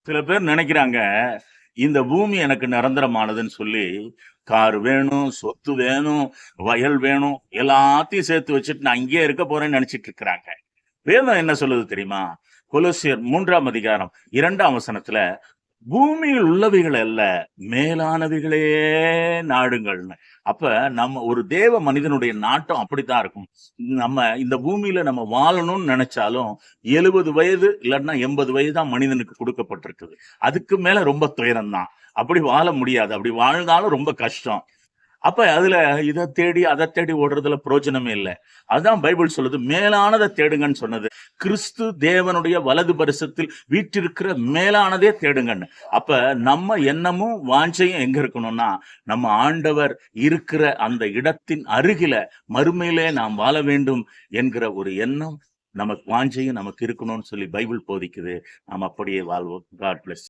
சில பேர் நினைக்கிறாங்க, இந்த பூமி எனக்கு நிரந்தரமானதுன்னு சொல்லி, கார் வேணும், சொத்து வேணும், வயல் வேணும், எல்லாத்தையும் சேர்த்து வச்சுட்டு நான் இங்கேயே இருக்க போறேன்னு நினைச்சிட்டு இருக்கிறாங்க. வேதம் என்ன சொல்லுது தெரியுமா? கொலோசியர் 3ஆம் அதிகாரம் 2ஆம் வசனத்துல, பூமியில் உள்ளவைகள் அல்ல, மேலானவைகளே நாடுங்கள்னு. அப்ப நம்ம ஒரு தேவ மனிதனுடைய நாட்டம் அப்படித்தான் இருக்கும். நம்ம இந்த பூமியில நம்ம வாழணும்னு நினைச்சாலும் 70 வயது இல்லைன்னா 80 வயது தான் மனிதனுக்கு கொடுக்கப்பட்டிருக்குது. அதுக்கு மேல ரொம்ப துயரம் தான். அப்படி வாழ முடியாது. அப்படி வாழ்ந்தாலும் ரொம்ப கஷ்டம். அப்ப அதுல இதை தேடி அதை தேடி ஓடுறதுல பிரயோஜனமே இல்லை. அதுதான் பைபிள் சொல்லுது, மேலானதை தேடுங்கன்னு சொன்னது. கிறிஸ்து தேவனுடைய வலது பரிசத்தில் வீற்றிருக்கிற மேலானதே தேடுங்கன்னு. அப்ப நம்ம எண்ணமும் வாஞ்சையும் எங்க இருக்கணும்னா, நம்ம ஆண்டவர் இருக்கிற அந்த இடத்தின் அருகில மறுமையிலே நாம் வாழ வேண்டும் என்கிற ஒரு எண்ணம் நமக்கு வாஞ்சையும் நமக்கு இருக்கணும்னு சொல்லி பைபிள் போதிக்குது. நாம் அப்படியே வாழ்வோம். God plus.